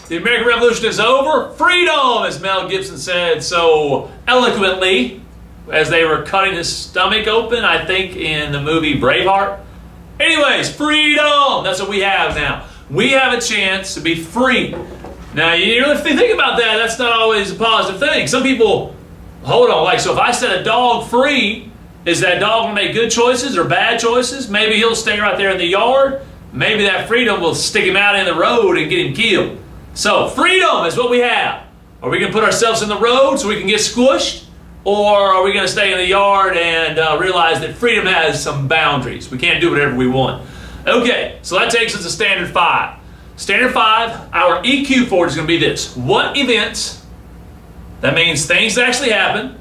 The American Revolution is over. Freedom, as Mel Gibson said so eloquently as they were cutting his stomach open, I think, in the movie Braveheart. Anyways, freedom! That's what we have now. We have a chance to be free. Now, if you think about that, that's not always a positive thing. Some people, hold on, like, so if I set a dog free, is that dog going to make good choices or bad choices? Maybe he'll stay right there in the yard. Maybe that freedom will stick him out in the road and get him killed. So, freedom is what we have. Are we going to put ourselves in the road so we can get squished? Or are we going to stay in the yard and realize that freedom has some boundaries? We can't do whatever we want. Okay, so that takes us to Standard 5. Standard 5, our EQ for it is going to be this. What events, that means things that actually happen,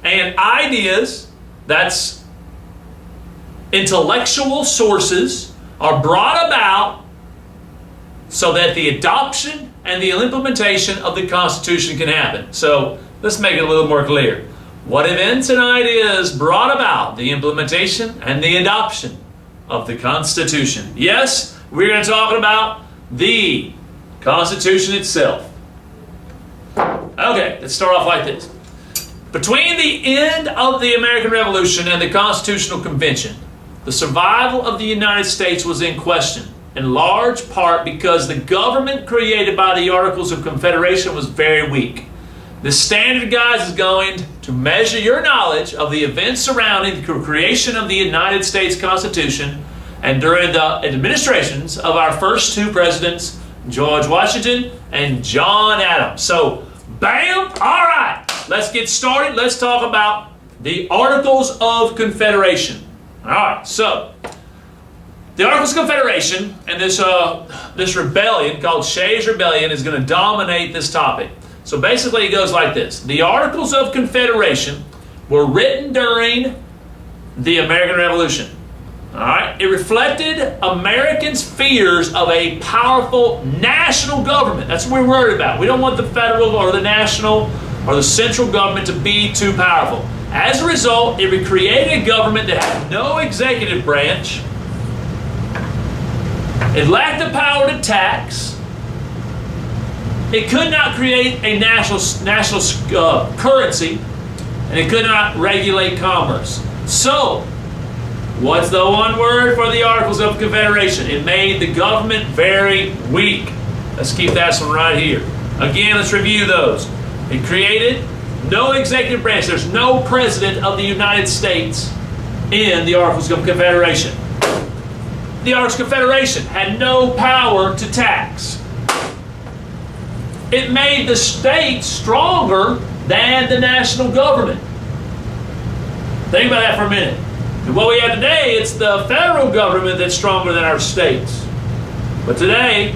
and ideas, that's intellectual sources, are brought about so that the adoption and the implementation of the Constitution can happen. So let's make it a little more clear. What events and ideas brought about the implementation and the adoption of the Constitution? Yes, we're going to talk about the Constitution itself. Okay, let's start off like this. Between the end of the American Revolution and the Constitutional Convention, the survival of the United States was in question, in large part because the government created by the Articles of Confederation was very weak. The standard, guys, is going to measure your knowledge of the events surrounding the creation of the United States Constitution and during the administrations of our first two presidents, George Washington and John Adams. So, bam! All right, let's get started. Let's talk about the Articles of Confederation. All right, so the Articles of Confederation and this rebellion called Shays' Rebellion is going to dominate this topic. So basically it goes like this. The Articles of Confederation were written during the American Revolution. All right? It reflected Americans' fears of a powerful national government. That's what we're worried about. We don't want the federal or the national or the central government to be too powerful. As a result, it created a government that had no executive branch. It lacked the power to tax. It could not create a national currency, and it could not regulate commerce. So, what's the one word for the Articles of Confederation? It made the government very weak. Let's keep that one right here. Again, let's review those. It created no executive branch. There's no president of the United States in the Articles of Confederation. The Articles of Confederation had no power to tax. It made the states stronger than the national government. Think about that for a minute. And what we have today, it's the federal government that's stronger than our states. But today,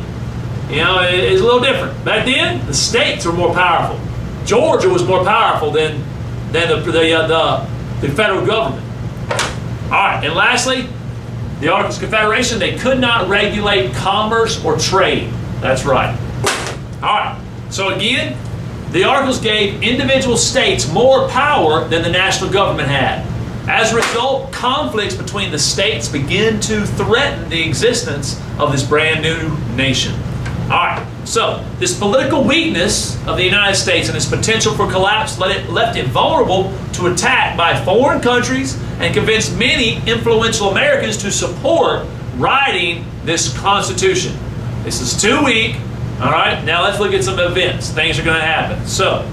it's a little different. Back then, the states were more powerful. Georgia was more powerful than the federal government. All right, and lastly, the Articles of Confederation, they could not regulate commerce or trade. That's right. All right. So again, the Articles gave individual states more power than the national government had. As a result, conflicts between the states began to threaten the existence of this brand new nation. All right, so this political weakness of the United States and its potential for collapse left it vulnerable to attack by foreign countries and convinced many influential Americans to support writing this Constitution. This is too weak. All right, now let's look at some events. Things are going to happen. So,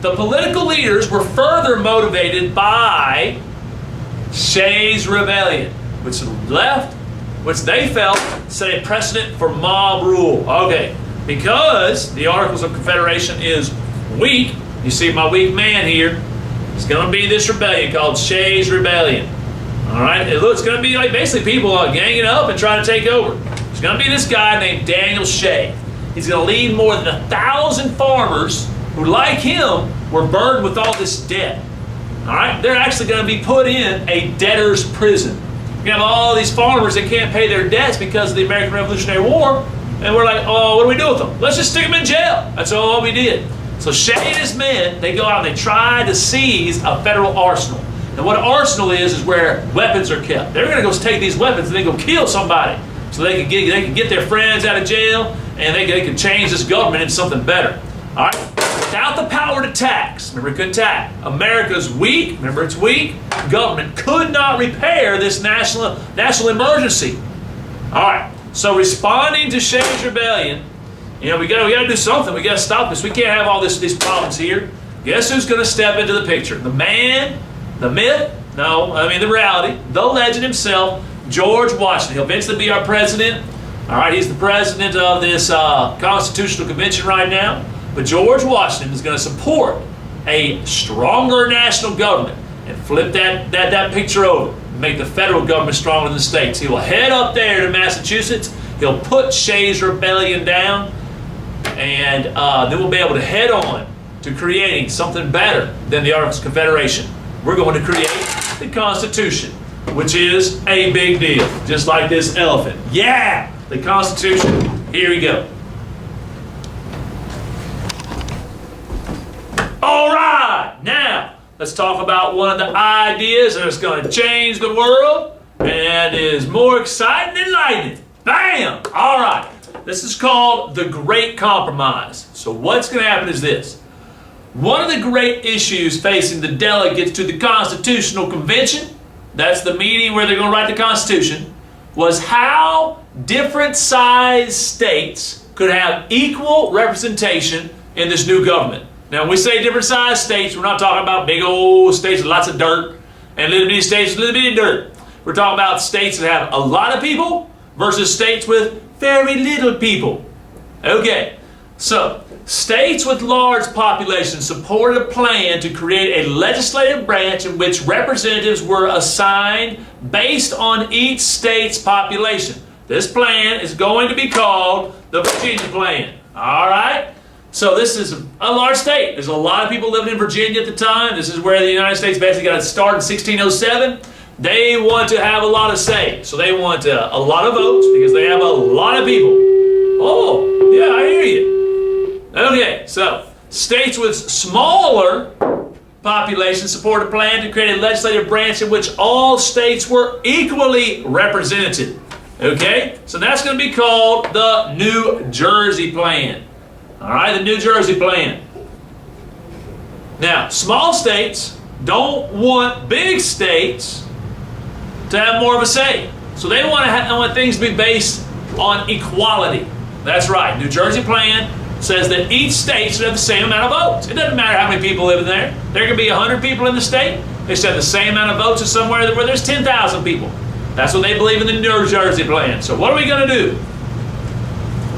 the political leaders were further motivated by Shays' Rebellion, which they felt set a precedent for mob rule. Okay, because the Articles of Confederation is weak, you see my weak man here, it's going to be this rebellion called Shays' Rebellion. All right, it's going to be like basically people ganging up and trying to take over. There's going to be this guy named Daniel Shay. He's going to lead more than 1,000 farmers who, like him, were burdened with all this debt. All right? They're actually going to be put in a debtor's prison. You have all these farmers that can't pay their debts because of the American Revolutionary War, and we're like, oh, what do we do with them? Let's just stick them in jail. That's all we did. So Shay and his men, they go out and they try to seize a federal arsenal. Now what an arsenal is where weapons are kept. They're going to go take these weapons and then go kill somebody. so they could get their friends out of jail, and they could change this government into something better. All right? Without the power to tax, remember, it couldn't tax. America's weak, remember, it's weak. Government could not repair this national emergency. All right, so responding to Shays' rebellion, we got to do something. We got to stop this. We can't have all these problems here. Guess who's going to step into the picture? The man, the myth, the reality, the legend himself, George Washington. He'll eventually be our president. All right, he's the president of this Constitutional Convention right now. But George Washington is going to support a stronger national government and flip that picture over, make the federal government stronger than the states. He will head up there to Massachusetts. He'll put Shays' rebellion down, and then we'll be able to head on to creating something better than the Articles of Confederation. We're going to create the Constitution, which is a big deal, just like this elephant. Yeah, the Constitution. Here we go. All right, now let's talk about one of the ideas that's going to change the world and is more exciting than lightning. Bam! All right, this is called the Great Compromise. So what's going to happen is this. One of the great issues facing the delegates to the Constitutional Convention, that's the meeting where they're going to write the Constitution, was how different sized states could have equal representation in this new government. Now, when we say different sized states, we're not talking about big old states with lots of dirt and little bitty states with little bitty dirt. We're talking about states that have a lot of people versus states with very little people. Okay, so states with large populations supported a plan to create a legislative branch in which representatives were assigned based on each state's population. This plan is going to be called the Virginia Plan. All right? So this is a large state. There's a lot of people living in Virginia at the time. This is where the United States basically got its start in 1607. They want to have a lot of say. So they want a lot of votes because they have a lot of people. Oh, yeah, I hear you. Okay, so states with smaller populations support a plan to create a legislative branch in which all states were equally represented. Okay, so that's going to be called the New Jersey Plan. All right, the New Jersey Plan. Now, small states don't want big states to have more of a say. So they want things to be based on equality. That's right. New Jersey Plan says that each state should have the same amount of votes. It doesn't matter how many people live in there. There can be 100 people in the state. They should have the same amount of votes as somewhere where there's 10,000 people. That's what they believe in the New Jersey Plan. So what are we going to do?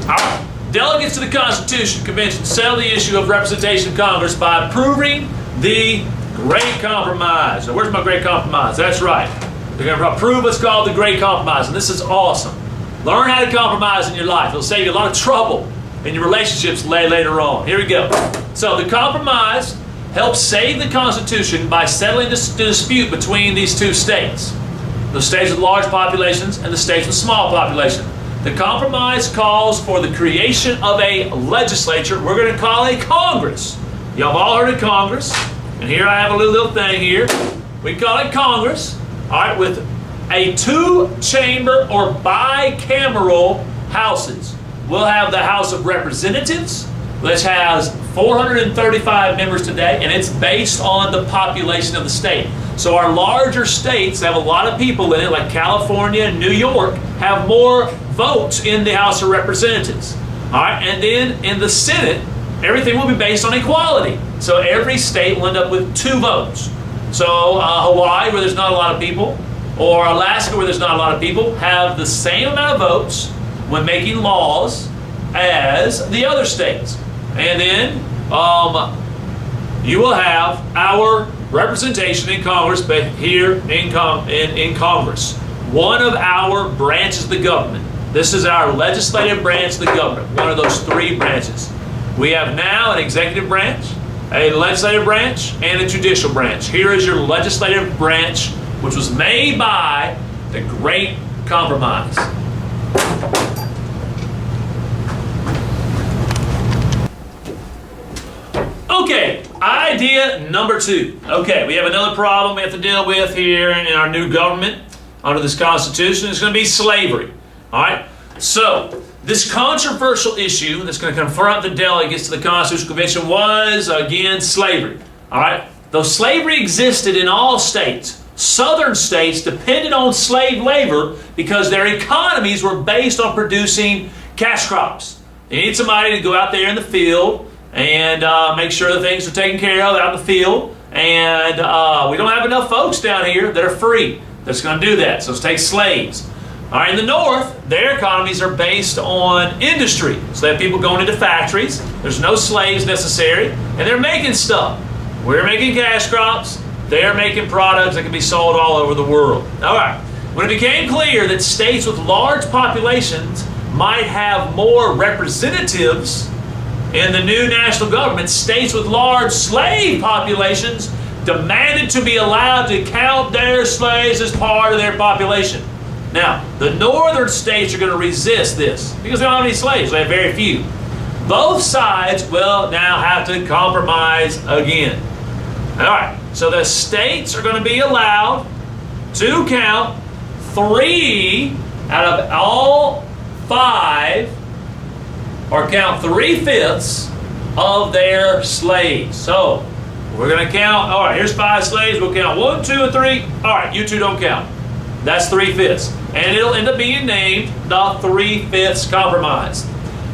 All right. Delegates to the Constitution Convention settled the issue of representation in Congress by approving the Great Compromise. So where's my Great Compromise? That's right. They're going to approve what's called the Great Compromise, and this is awesome. Learn how to compromise in your life. It'll save you a lot of trouble in your relationships later on. Here we go. So the compromise helps save the Constitution by settling the dispute between these two states. The states with large populations and the states with small populations. The compromise calls for the creation of a legislature we're going to call a Congress. Y'all have all heard of Congress. And here I have a little thing here. We call it Congress. All right, with a two-chamber or bicameral houses. We'll have the House of Representatives, which has 435 members today, and it's based on the population of the state. So our larger states have a lot of people in it, like California and New York, have more votes in the House of Representatives. All right, and then in the Senate, everything will be based on equality. So every state will end up with 2 votes. So Hawaii, where there's not a lot of people, or Alaska, where there's not a lot of people, have the same amount of votes when making laws as the other states. And then you will have our representation in Congress, but here in Congress. One of our branches of the government. This is our legislative branch of the government, one of those 3 branches. We have now an executive branch, a legislative branch, and a judicial branch. Here is your legislative branch, which was made by the Great Compromise. Okay, idea number 2. Okay, we have another problem we have to deal with here in our new government under this Constitution. It's going to be slavery. All right? So, this controversial issue that's going to confront the delegates to the Constitutional Convention was, again, slavery. All right? Though slavery existed in all states, southern states depended on slave labor because their economies were based on producing cash crops. They need somebody to go out there in the field and make sure that things are taken care of out in the field. And we don't have enough folks down here that are free that's going to do that. So let's take slaves. All right, in the north, their economies are based on industry. So they have people going into factories. There's no slaves necessary. And they're making stuff. We're making cash crops. They're making products that can be sold all over the world. All right. When it became clear that states with large populations might have more representatives in the new national government, states with large slave populations demanded to be allowed to count their slaves as part of their population. Now, the northern states are going to resist this because they don't have any slaves. They have very few. Both sides will now have to compromise again. All right, so the states are going to be allowed to count 3 out of all 5, or count 3/5 of their slaves. So we're going to count, all right, here's 5 slaves. We'll count 1, 2, and 3. All right, you two don't count. That's 3/5. And it'll end up being named the 3/5 compromise.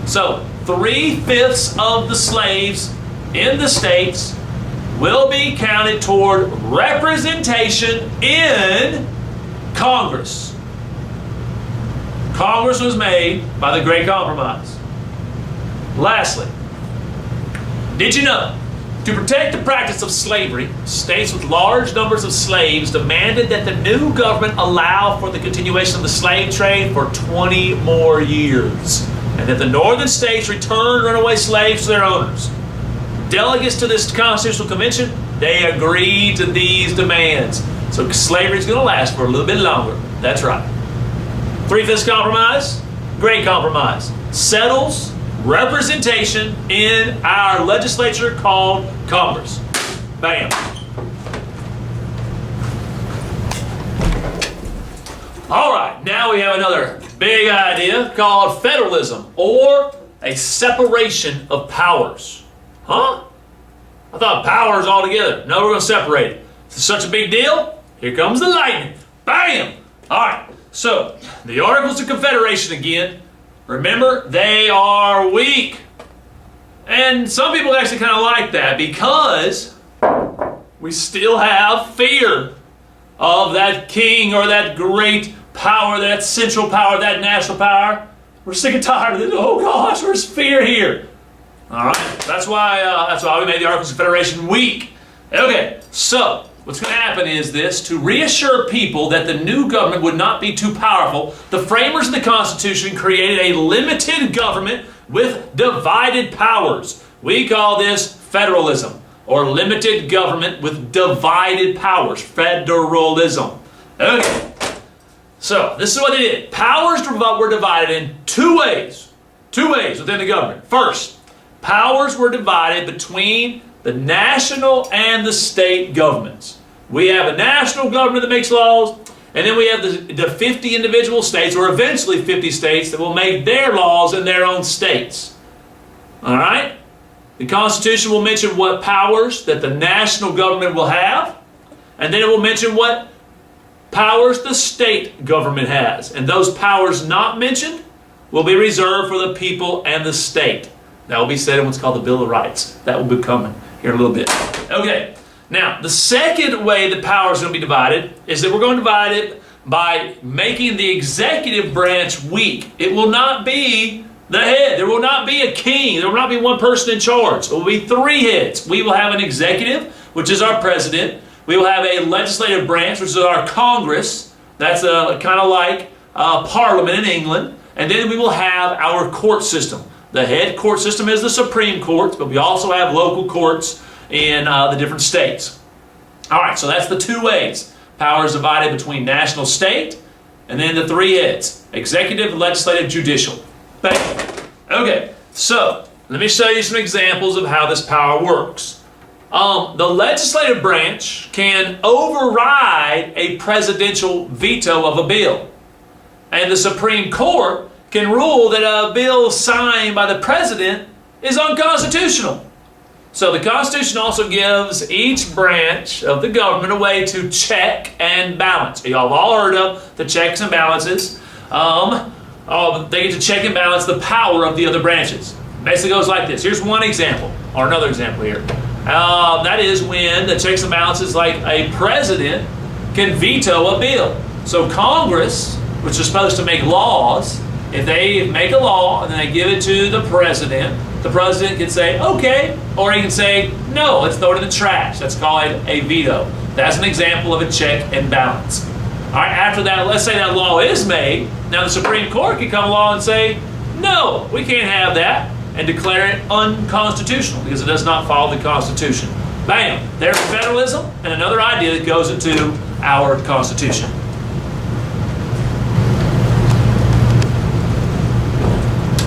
So 3/5 of the slaves in the states will be counted toward representation in Congress. Congress was made by the Great Compromise. Lastly, did you know, to protect the practice of slavery, states with large numbers of slaves demanded that the new government allow for the continuation of the slave trade for 20 more years, and that the northern states return runaway slaves to their owners. Delegates to this Constitutional Convention, they agreed to these demands. So slavery is going to last for a little bit longer. That's right. 3/5 compromise, Great Compromise, settles representation in our legislature called Congress. Bam. All right, now we have another big idea called federalism, or a separation of powers. Huh? I thought powers all together. No, we're going to separate it. It's such a big deal. Here comes the lightning. Bam! All right, so the Articles of Confederation again. Remember, they are weak. And some people actually kind of like that because we still have fear of that king or that great power, that central power, that national power. We're sick and tired of this. Oh gosh, there's fear here. All right, that's why we made the Articles of Confederation weak. Okay, so what's going to happen is this: to reassure people that the new government would not be too powerful, the framers of the Constitution created a limited government with divided powers. We call this federalism, or limited government with divided powers, federalism. Okay, so this is what they did. Powers were divided in two ways within the government. First, powers were divided between the national and the state governments. We have a national government that makes laws, and then we have the 50 individual states, or eventually 50 states, that will make their laws in their own states. All right? The Constitution will mention what powers that the national government will have, and then it will mention what powers the state government has. And those powers not mentioned will be reserved for the people and the state. That will be said in what's called the Bill of Rights. That will be coming here in a little bit. Okay. Now, the second way that power is going to be divided is that we're going to divide it by making the executive branch weak. It will not be the head. There will not be a king. There will not be one person in charge. It will be 3 heads. We will have an executive, which is our president. We will have a legislative branch, which is our Congress. That's kind of like Parliament in England. And then we will have our court system. The head court system is the Supreme Court, but we also have local courts in the different states. All right, so that's the 2 ways. Power is divided between national, state, and then the 3 heads: executive, legislative, judicial. Okay, so let me show you some examples of how this power works. The legislative branch can override a presidential veto of a bill. And the Supreme Court can rule that a bill signed by the president is unconstitutional. So the Constitution also gives each branch of the government a way to check and balance. You all have all heard of the checks and balances. They get to check and balance the power of the other branches. Basically goes like this. Here's one example, or another example here. That is when the checks and balances, like a president can veto a bill. So Congress, which is supposed to make laws, if they make a law and then they give it to the president can say, okay, or he can say, no, let's throw it in the trash. That's called a veto. That's an example of a check and balance. All right, after that, let's say that law is made. Now the Supreme Court can come along and say, no, we can't have that, and declare it unconstitutional because it does not follow the Constitution. Bam, there's federalism and another idea that goes into our Constitution.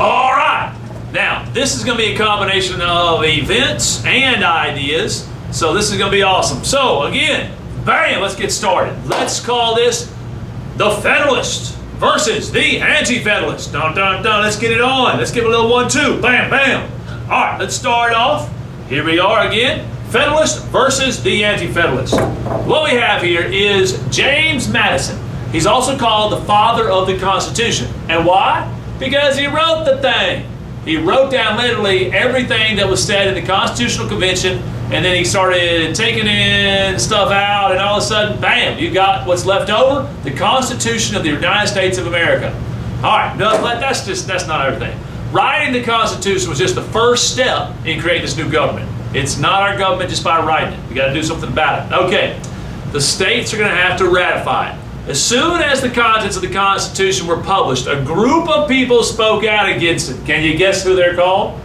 All right. Now, this is going to be a combination of events and ideas, so this is going to be awesome. So, again, bam, let's get started. Let's call this the Federalist versus the Anti-Federalist. Dun, dun, dun. Let's get it on. Let's give it a little 1-2. Bam, bam. All right, let's start off. Here we are again. Federalist versus the Anti-Federalist. What we have here is James Madison. He's also called the father of the Constitution. And why? Because he wrote the thing. He wrote down literally everything that was said in the Constitutional Convention, and then he started taking in stuff out, and all of a sudden, bam, you got what's left over, the Constitution of the United States of America. All right, no, that's not everything. Writing the Constitution was just the first step in creating this new government. It's not our government just by writing it. We got to do something about it. Okay, the states are going to have to ratify it. As soon as the contents of the Constitution were published, a group of people spoke out against it. Can you guess who they're called?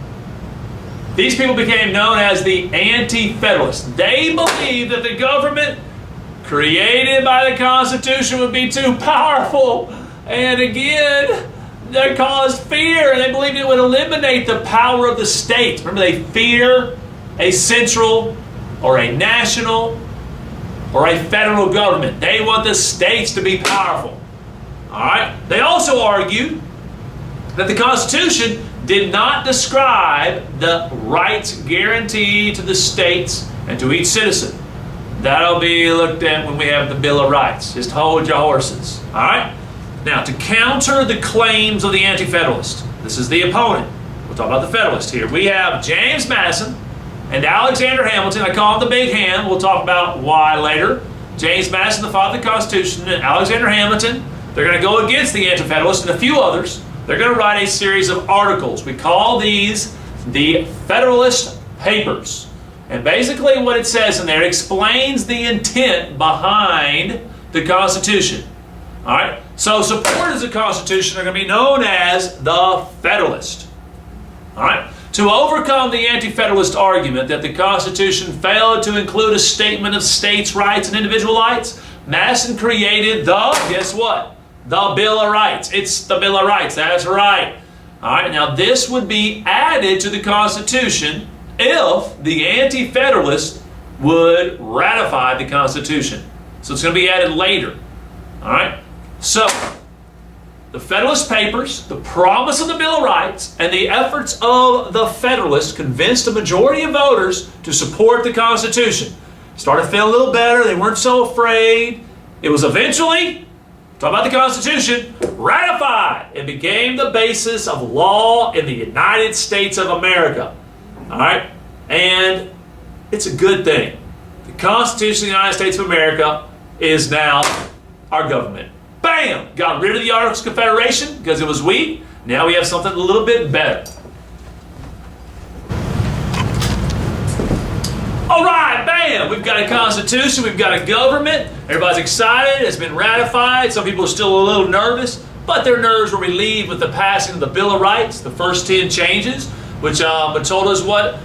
These people became known as the Anti-Federalists. They believed that the government created by the Constitution would be too powerful. And again, that caused fear. They believed it would eliminate the power of the states. Remember, they fear a central or a national or a federal government. They want the states to be powerful. All right? They also argued that the Constitution did not describe the rights guaranteed to the states and to each citizen. That'll be looked at when we have the Bill of Rights. Just hold your horses. All right? Now, to counter the claims of the Anti-Federalist, this is the opponent. We'll talk about the Federalist here. We have James Madison and Alexander Hamilton. I call him the Big Ham. We'll talk about why later. James Madison, the father of the Constitution, and Alexander Hamilton, they're going to go against the Anti-Federalists and a few others. They're going to write a series of articles. We call these the Federalist Papers. And basically what it says in there explains the intent behind the Constitution. All right? So supporters of the Constitution are going to be known as the Federalists. All right? To overcome the Anti-Federalist argument that the Constitution failed to include a statement of states' rights and individual rights, Madison created the, guess what? The Bill of Rights. It's the Bill of Rights. That's right. All right, now this would be added to the Constitution if the Anti-Federalists would ratify the Constitution. So it's going to be added later. All right? So, the Federalist Papers, the promise of the Bill of Rights, and the efforts of the Federalists convinced a majority of voters to support the Constitution. Started feeling a little better. They weren't so afraid. It was eventually, talk about the Constitution, ratified. It became the basis of law in the United States of America. All right? And it's a good thing. The Constitution of the United States of America is now our government. Bam! Got rid of the Articles of Confederation because it was weak. Now we have something a little bit better. All right, bam! We've got a Constitution. We've got a government. Everybody's excited. It's been ratified. Some people are still a little nervous, but their nerves were relieved with the passing of the Bill of Rights, the first 10 changes, which told us what,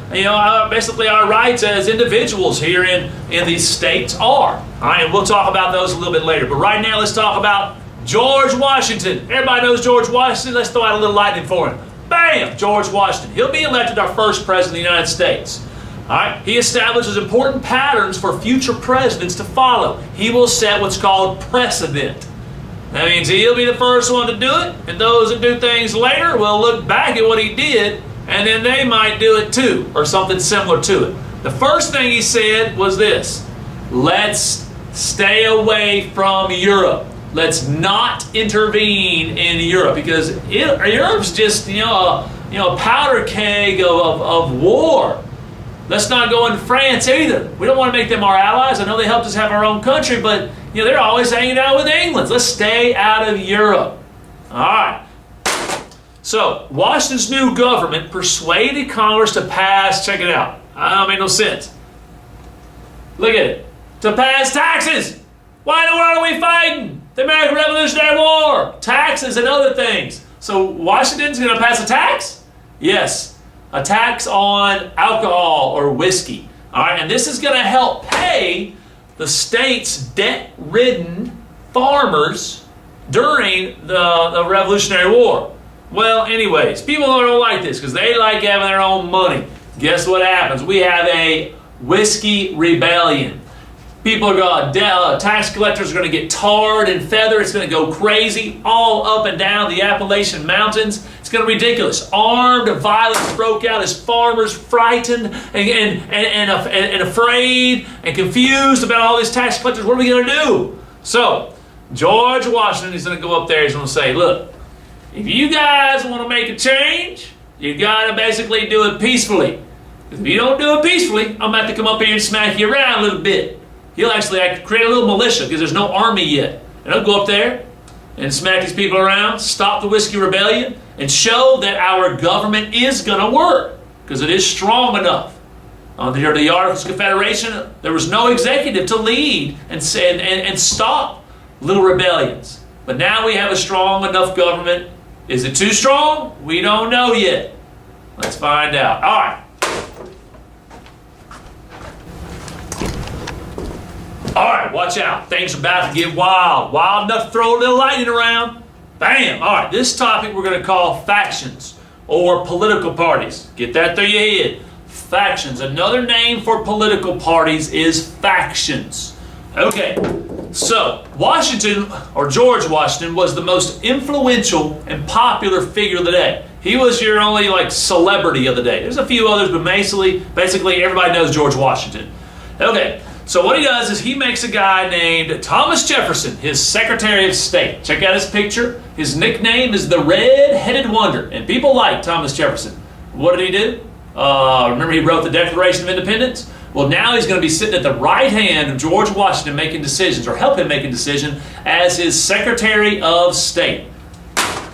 basically our rights as individuals here in these states are. All right, and we'll talk about those a little bit later. But right now, let's talk about George Washington. Everybody knows George Washington. Let's throw out a little lightning for him. Bam! George Washington. He'll be elected our first president of the United States. All right, he establishes important patterns for future presidents to follow. He will set what's called precedent. That means he'll be the first one to do it, and those that do things later will look back at what he did, and then they might do it too, or something similar to it. The first thing he said was this: let's stay away from Europe. Let's not intervene in Europe, because Europe's just a powder keg of war. Let's not go into France either. We don't want to make them our allies. I know they helped us have our own country, but they're always hanging out with England. Let's stay out of Europe. All right. So Washington's new government persuaded Congress to pass, check it out. I don't make no sense. Look at it. To pass taxes. Why in the world are we fighting? The American Revolutionary War. Taxes and other things. So Washington's going to pass a tax? Yes. A tax on alcohol or whiskey. All right, and this is going to help pay the state's debt-ridden farmers during the Revolutionary War. Well, anyways, people don't like this because they like having their own money. Guess what happens? We have a whiskey rebellion. People are going to, tax collectors are going to get tarred and feathered. It's going to go crazy all up and down the Appalachian Mountains. It's going to be ridiculous. Armed violence broke out as farmers, frightened and afraid and confused about all these tax collectors. What are we going to do? So George Washington is going to go up there. He's going to say, look, if you guys want to make a change, you got to basically do it peacefully. If you don't do it peacefully, I'm going to have to come up here and smack you around a little bit. He'll actually create a little militia because there's no army yet. And he'll go up there and smack these people around, stop the Whiskey Rebellion, and show that our government is going to work because it is strong enough. Under the Articles of Confederation, there was no executive to lead and stop little rebellions. But now we have a strong enough government. Is it too strong? We don't know yet. Let's find out. All right. All right, watch out. Things are about to get wild. Wild enough to throw a little lightning around. Bam. All right, this topic we're going to call factions or political parties. Get that through your head. Factions. Another name for political parties is factions. Okay, so Washington, or George Washington, was the most influential and popular figure of the day. He was your only celebrity of the day. There's a few others, but basically everybody knows George Washington. Okay. So what he does is he makes a guy named Thomas Jefferson his Secretary of State. Check out his picture. His nickname is the Red-Headed Wonder, and people like Thomas Jefferson. What did he do? Remember he wrote the Declaration of Independence? Well, now he's going to be sitting at the right hand of George Washington making decisions, or help him make a decision, as his Secretary of State.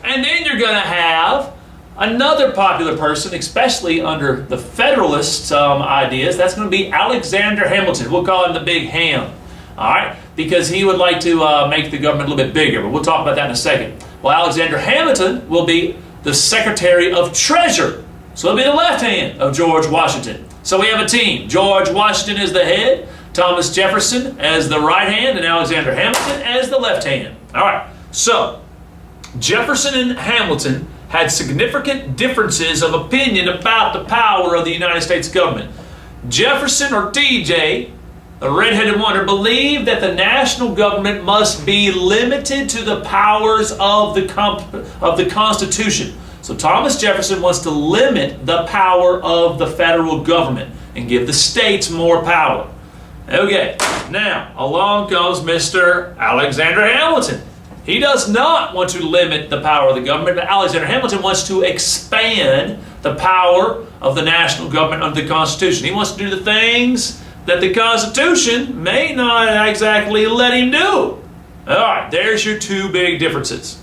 And then you're going to have another popular person, especially under the Federalist ideas. That's going to be Alexander Hamilton. We'll call him the Big Ham. All right? Because he would like to make the government a little bit bigger. But we'll talk about that in a second. Well, Alexander Hamilton will be the Secretary of Treasury. So he'll be the left hand of George Washington. So we have a team. George Washington is the head, Thomas Jefferson as the right hand, and Alexander Hamilton as the left hand. All right. So Jefferson and Hamilton had significant differences of opinion about the power of the United States government. Jefferson, or TJ, the Red-Headed Wonder, believed that the national government must be limited to the powers of the Constitution. So Thomas Jefferson wants to limit the power of the federal government and give the states more power. Okay, now along comes Mr. Alexander Hamilton. He does not want to limit the power of the government, but Alexander Hamilton wants to expand the power of the national government under the Constitution. He wants to do the things that the Constitution may not exactly let him do. All right, there's your two big differences.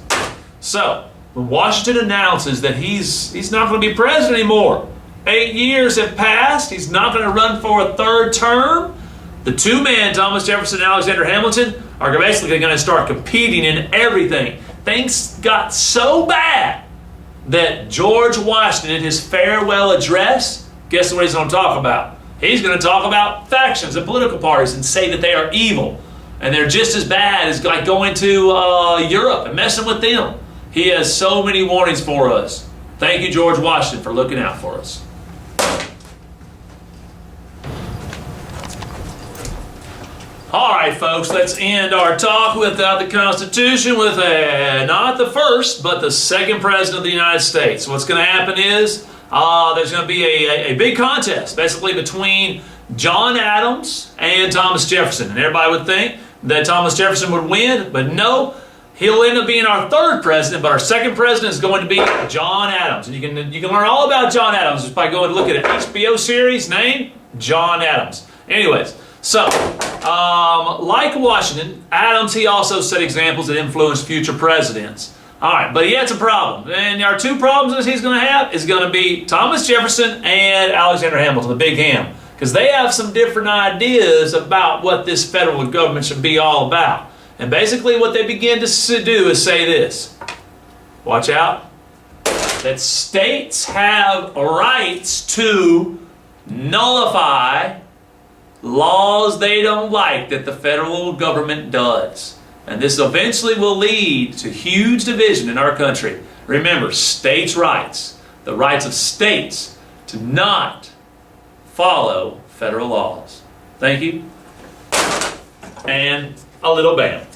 So, when Washington announces that he's not going to be president anymore, 8 years have passed, he's not going to run for a third term, the two men, Thomas Jefferson and Alexander Hamilton, are basically going to start competing in everything. Things got so bad that George Washington, in his farewell address, guess what he's going to talk about? He's going to talk about factions and political parties and say that they are evil and they're just as bad as going to Europe and messing with them. He has so many warnings for us. Thank you, George Washington, for looking out for us. All right, folks, let's end our talk without the Constitution with not the first, but the second president of the United States. What's going to happen is there's going to be a big contest, basically between John Adams and Thomas Jefferson. And everybody would think that Thomas Jefferson would win, but no, he'll end up being our third president, but our second president is going to be John Adams. And you can learn all about John Adams just by going and looking at an HBO series named John Adams. Anyways, so, like Washington, Adams, he also set examples that influenced future presidents. All right, but he had some problems. And our two problems that he's going to have is going to be Thomas Jefferson and Alexander Hamilton, the Big Ham. Because they have some different ideas about what this federal government should be all about. And basically what they begin to do is say this. Watch out. That states have rights to nullify laws they don't like that the federal government does. And this eventually will lead to huge division in our country. Remember, states' rights, the rights of states to not follow federal laws. Thank you. And a little bam.